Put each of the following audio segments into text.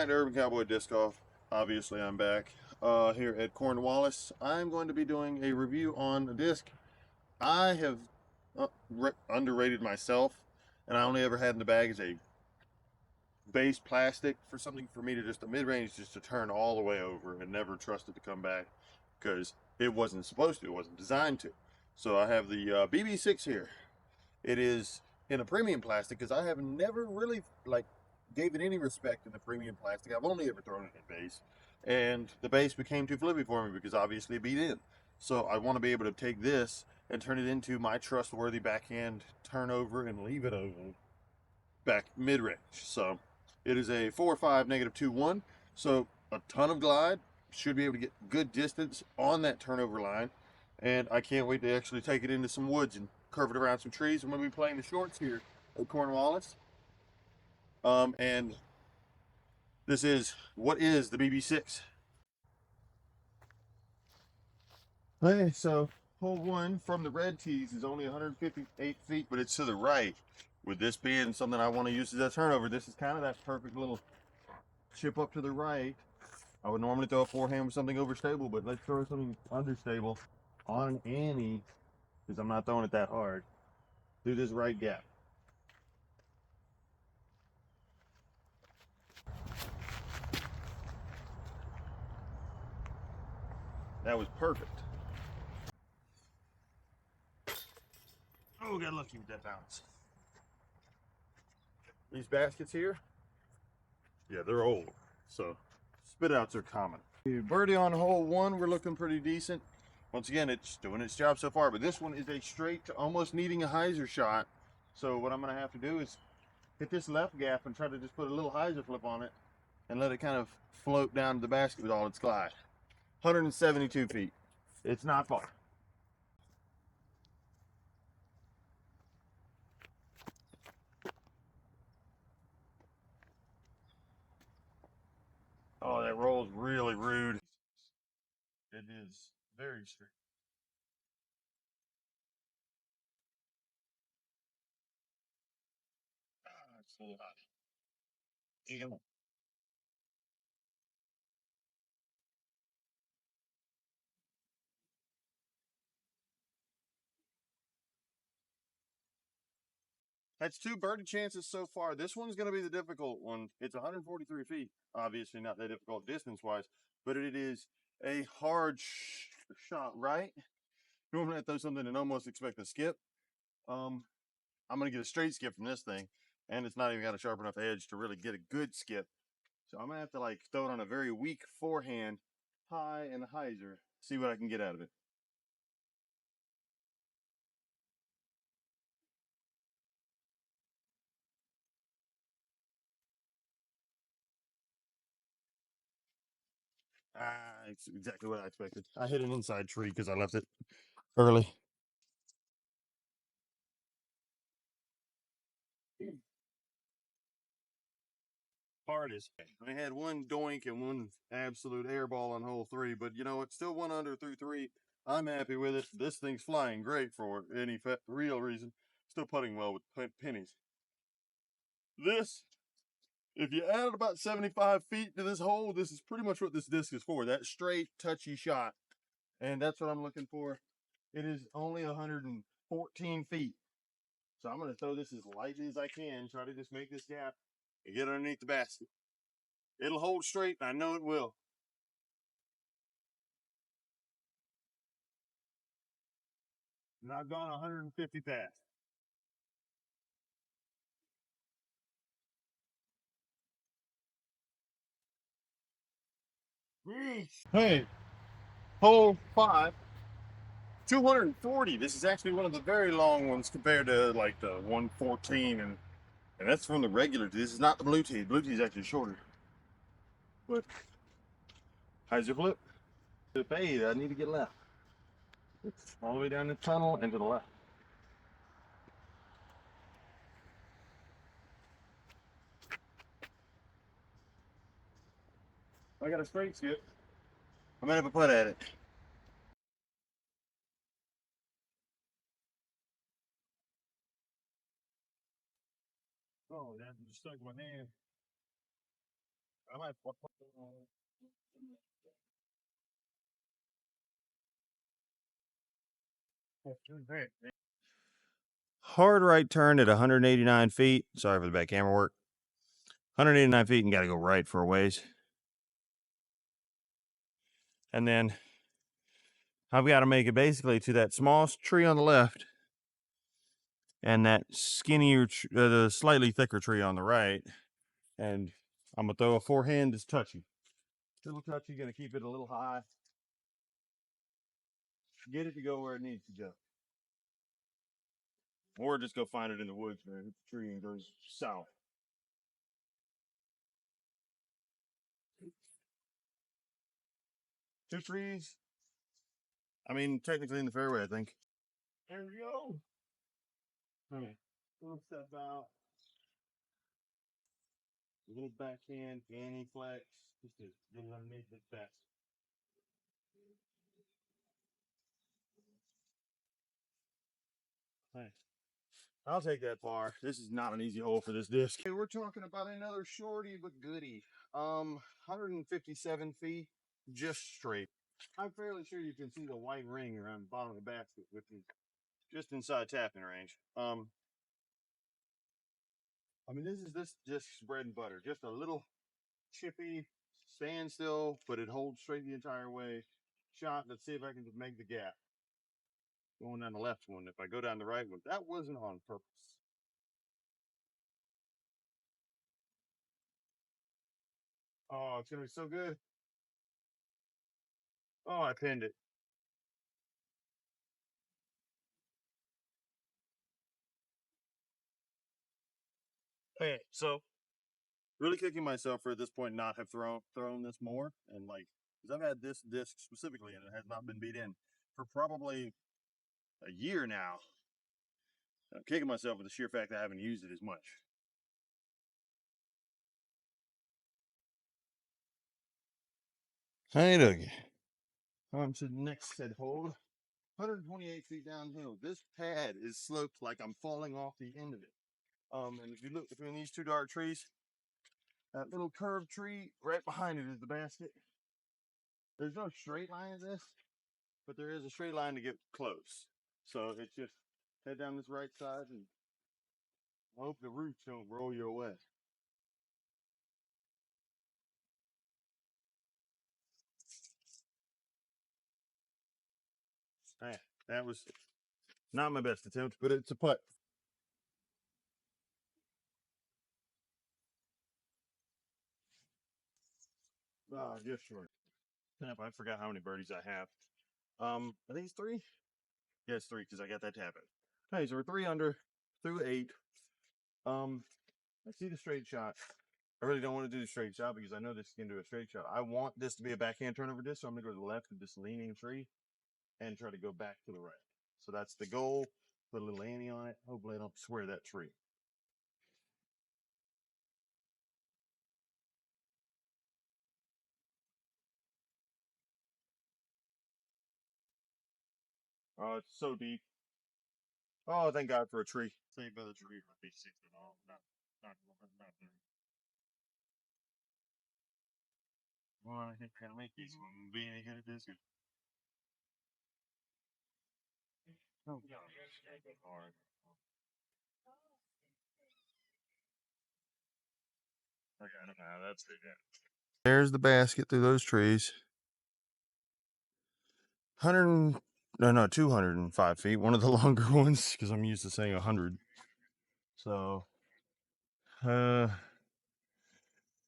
back to Urban Cowboy Disc Golf. Obviously, I'm back here at Cornwallis. I'm going to be doing a review on a disc I have underrated myself, and I only ever had in the bag as a base plastic for something for me to just a mid-range just to turn all the way over and never trust it to come back because it wasn't supposed to, it wasn't designed to. So I have the BB6 here. It is in a premium plastic because I have never really gave it any respect in the premium plastic. I've only ever thrown it in base, and the base became too flippy for me because obviously it beat in. So I want to be able to take this and turn it into my trustworthy backhand turnover and leave it over back mid-range. So it is a 4.5 -2.1. So a ton of glide, should be able to get good distance on that turnover line, and I can't wait to actually take it into some woods and curve it around some trees. I'm going to be playing the shorts here at Cornwallis. And this is what is the BB6. Okay, so hole one from the red tees is only 158 feet, but it's to the right. With this being something I want to use as a turnover, this is kind of that perfect little chip up to the right. I would normally throw a forehand with something overstable, but let's throw something understable on an Annie because I'm not throwing it that hard through this right gap. That was perfect. Oh, got lucky with that bounce. These baskets here, yeah, they're old, so spit outs are common. Birdie on hole one, we're looking pretty decent. Once again, it's doing its job so far, but this one is a straight to almost needing a hyzer shot. So what I'm gonna have to do is hit this left gap and try to just put a little hyzer flip on it and let it kind of float down to the basket with all its glide. 172 feet. It's not far. Oh, that roll is really rude. It is very straight. Ah, it's a little hot. Damn. That's two birdie chances so far. This one's going to be the difficult one. It's 143 feet. Obviously not that difficult distance-wise, but it is a hard shot, right? Normally I throw something and almost expect a skip. I'm going to get a straight skip from this thing, and it's not even got a sharp enough edge to really get a good skip. So I'm going to have to throw it on a very weak forehand, high and hyzer, see what I can get out of it. Ah, it's exactly what I expected. I hit an inside tree because I left it early. Hardest. I had one doink and one absolute airball on hole three, but you know what? Still one under through three. I'm happy with it. This thing's flying great for any real reason. Still putting well with pennies. This, if you added about 75 feet to this hole, this is pretty much what this disc is for. That straight, touchy shot. And that's what I'm looking for. It is only 114 feet. So I'm going to throw this as lightly as I can, try to just make this gap and get underneath the basket. It'll hold straight, I know it will. And I've gone 150 past. Hey, hole five, 240. This is actually one of the very long ones compared to the 114, and that's from the regular tee. This is not the blue tee. Blue tee is actually shorter. But hyzer flip. To fade, I need to get left. It's all the way down the tunnel and to the left. I got a straight skip. I'm gonna have a putt at it. Oh, that just stuck in my hand. Hard right turn at 189 feet. Sorry for the back camera work. 189 feet and got to go right for a ways. And then I've got to make it basically to that small tree on the left and that skinnier, the slightly thicker tree on the right. And I'm going to throw a forehand that's touchy. Little touchy, going to keep it a little high. Get it to go where it needs to go. Or just go find it in the woods where it hits the tree and goes south. Two trees. I mean, technically in the fairway, I think. There we go. All right. Little step out. A little backhand, fanny flex. Just to get it underneath the best. Thanks. I'll take that far. This is not an easy hole for this disc. Hey, we're talking about another shorty but goodie. 157 feet, just straight. I'm fairly sure you can see the white ring around the bottom of the basket, which is just inside tapping range. I mean, this disc's bread and butter. Just a little chippy standstill, but it holds straight the entire way. Shot. Let's see if I can just make the gap. Going down the left one. If I go down the right one, that wasn't on purpose. Oh, it's gonna be so good. Oh, I pinned it. Okay, so really kicking myself for at this point not have thrown this more, and like, because I've had this disc specifically and it has not been beat in for probably a year now. I'm kicking myself with the sheer fact that I haven't used it as much. Hey, Dougie. On to the next set hold. 128 feet downhill. This pad is sloped like I'm falling off the end of it. And if you look between these two dark trees, that little curved tree right behind it is the basket. There's no straight line of this, but there is a straight line to get close. So it's just head down this right side and hope the roots don't roll your way. Man, that was not my best attempt, but it's a putt. Ah, just short. I forgot how many birdies I have. I think it's three. Yeah, it's three because I got that tap in. Okay, so we're 3 under through 8. I see the straight shot. I really don't want to do the straight shot because I know this can do a straight shot. I want this to be a backhand turnover disc, so I'm gonna go to the left of this leaning tree and try to go back to the right. So that's the goal. Put a little ante on it. Hopefully I don't swear that tree. Oh, it's so deep. Oh, thank God for a tree. Saved by the tree for BB6 and all. Not there. Well, I think kind of make these one be any good at this. Oh, God. Hard. Okay, I don't know how that's it. There's the basket through those trees. 100, no, 205 feet. One of the longer ones because I'm used to saying 100. So,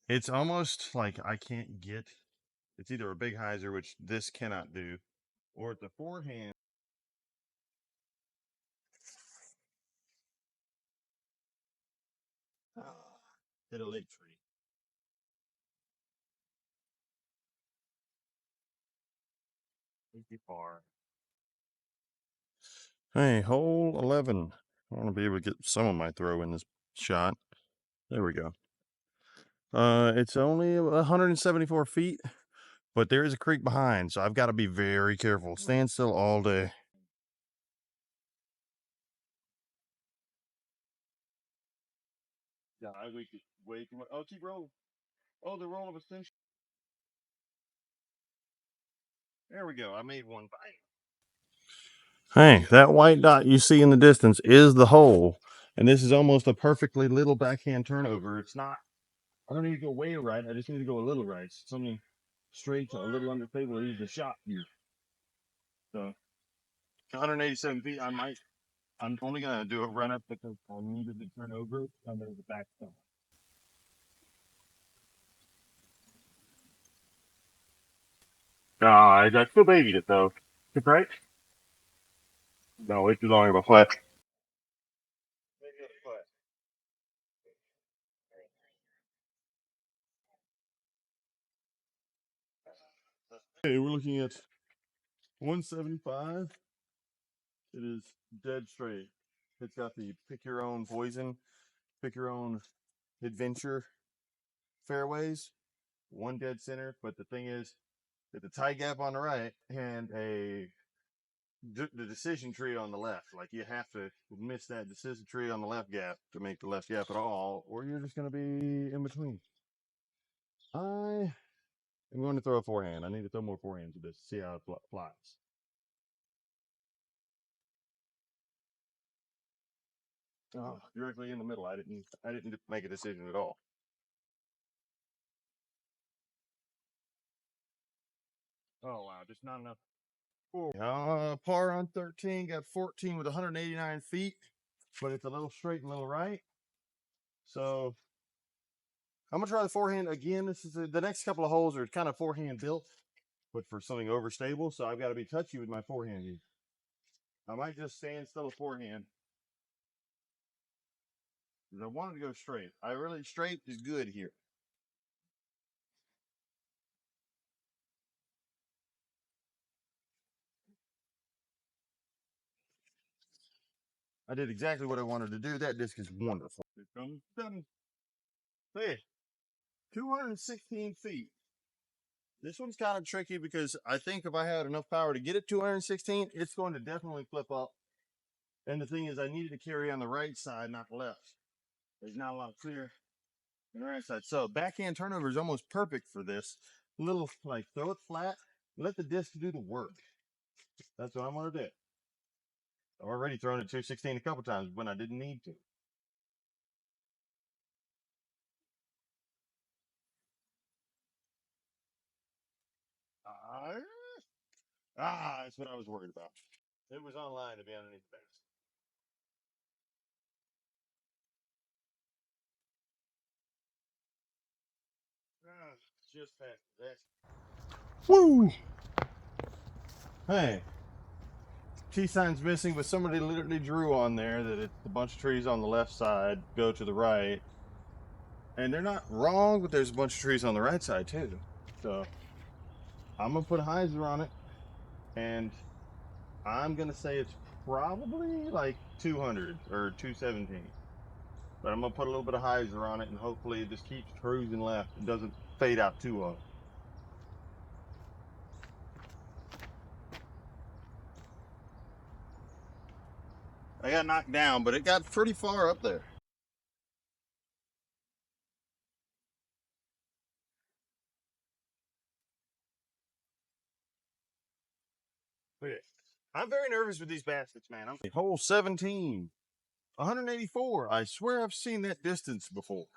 it's almost like I can't get. It's either a big hyzer, which this cannot do, or it's a forehand. Hit a lake tree. Too far. Hey, hole 11. I want to be able to get some of my throw in this shot. There we go. It's only 174 feet, but there is a creek behind, so I've got to be very careful. Stand still all day. Yeah, I way too much. Oh, keep rolling. Oh, the roll of ascension. There we go. I made one. Hey, that white dot you see in the distance is the hole. And this is almost a perfectly little backhand turnover. It's not, I don't need to go way right. I just need to go a little right. Something straight to a little understable is the shot here. So 187 feet, I'm only going to do a run up because I needed to turn over under the back stone. I still babied it though. It's right? No, it's only about flat. Okay, we're looking at 175. It is dead straight. It's got the pick your own poison, pick your own adventure fairways, one dead center. But the thing is, there's a tie gap on the right and the decision tree on the left. Like you have to miss that decision tree on the left gap to make the left gap at all, or you're just going to be in between. I am going to throw a forehand. I need to throw more forehands with this to see how it flies. Oh, directly in the middle. I didn't make a decision at all. Oh wow, just not enough. Par on 13, got 14 with 189 feet, but it's a little straight and a little right. So I'm gonna try the forehand again. This is the next couple of holes are kind of forehand built, but for something overstable. So I've got to be touchy with my forehand here. I might just stand still a forehand because I wanted to go straight. I really straight is good here. I did exactly what I wanted to do. That disc is wonderful. Here comes done. Hey, 216 feet. This one's kind of tricky because I think if I had enough power to get it 216, it's going to definitely flip up. And the thing is, I needed to carry on the right side, not the left. There's not a lot of clear on the right side. So backhand turnover is almost perfect for this. Little like throw it flat, let the disc do the work. That's what I'm gonna do. I've already thrown it 216 a couple times when I didn't need to. That's what I was worried about. It was online to be underneath the fence. Just past that. Woo! Hey, T sign's missing, but somebody literally drew on there that it's a bunch of trees on the left side go to the right. And they're not wrong, but there's a bunch of trees on the right side too. So I'm gonna put a hyzer on it, and I'm gonna say it's probably like 200 or 217. But I'm gonna put a little bit of hyzer on it, and hopefully it just keeps cruising left. It doesn't fade out too low. I got knocked down, but it got pretty far up there. Okay. I'm very nervous with these baskets, man. I'm hole 17, 184. I swear I've seen that distance before.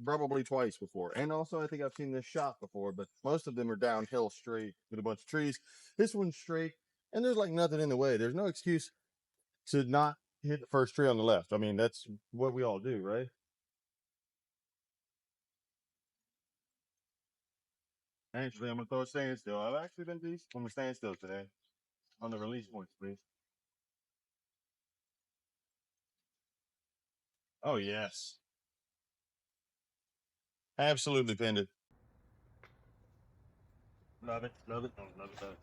Probably twice before. And also I think I've seen this shot before, but most of them are downhill straight with a bunch of trees. This one's straight and there's like nothing in the way. There's no excuse to not hit the first tree on the left. I mean, that's what we all do, right? Actually, I'm gonna throw a standstill. I've actually been decent. I'm gonna stand still today on the release points, please. Oh yes. Absolutely pinned it. Love it, love it, love it, love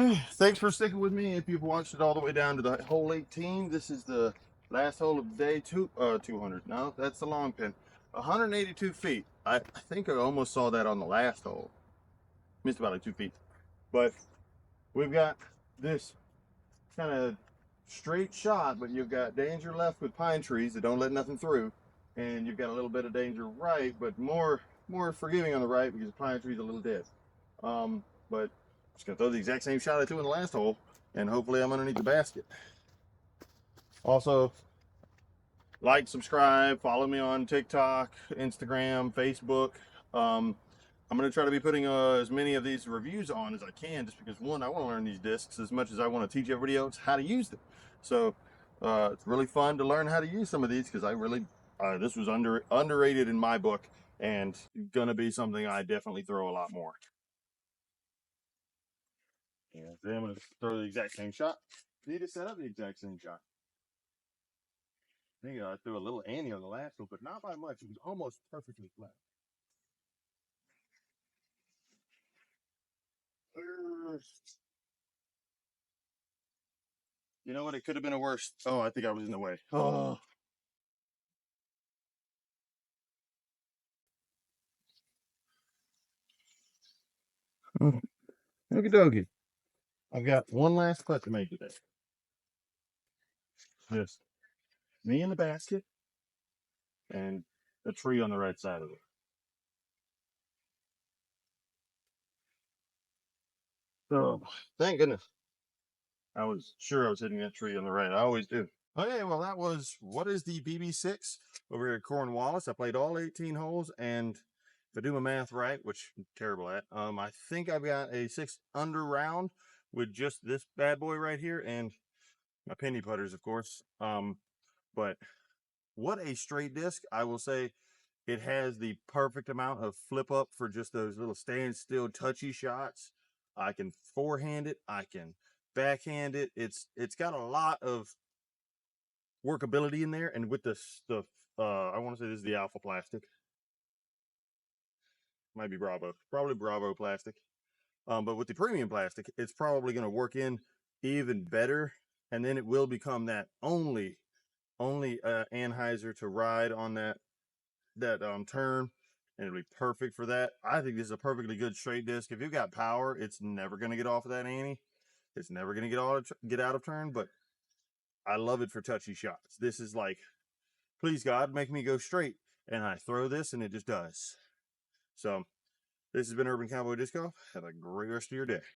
it. Thanks for sticking with me. If you've watched it all the way down to the hole 18, this is the last hole of the day. 200. No, that's the long pin. 182 feet. I think I almost saw that on the last hole. Missed about like 2 feet. But we've got this kind of straight shot, but you've got danger left with pine trees that don't let nothing through. and you've got a little bit of danger right, but more forgiving on the right because the pine tree's a little dead. But just gonna throw the exact same shot I threw in the last hole, and hopefully I'm underneath the basket. Also, like, subscribe, follow me on TikTok, Instagram, Facebook. I'm going to try to be putting as many of these reviews on as I can, just because, one, I want to learn these discs as much as I want to teach everybody else how to use them. So it's really fun to learn how to use some of these, because I really, this was underrated in my book, and going to be something I definitely throw a lot more. Yeah, then I'm going to throw the exact same shot. Need to set up the exact same shot. I think I threw a little Annie on the last one, but not by much. It was almost perfectly flat. You know what? It could have been a worse. Oh, I think I was in the way. Oh. Okie dokie. I've got one last putt to make today. Yes. Me in the basket and a tree on the right side of it. So, thank goodness. I was sure I was hitting that tree on the right. I always do. Okay, well, that was what is the BB6 over here at Cornwallis. I played all 18 holes, and if I do my math right, which I'm terrible at, I think I've got a 6 under round with just this bad boy right here and my penny putters, of course. But what a straight disc. I will say it has the perfect amount of flip up for just those little standstill touchy shots. I can forehand it, I can backhand it. It's got a lot of workability in there, and with the stuff, I want to say this is the alpha plastic. Might be Bravo, probably Bravo plastic. But with the premium plastic, it's probably going to work in even better, and then it will become that only Anheuser to ride on that turn, and it'll be perfect for that. I think this is a perfectly good straight disc. If you've got power, it's never going to get off of that Annie. It's never going to get out of turn, but I love it for touchy shots. This is like, please God, make me go straight, and I throw this, and it just does. So this has been Urban Cowboy Disco. Have a great rest of your day.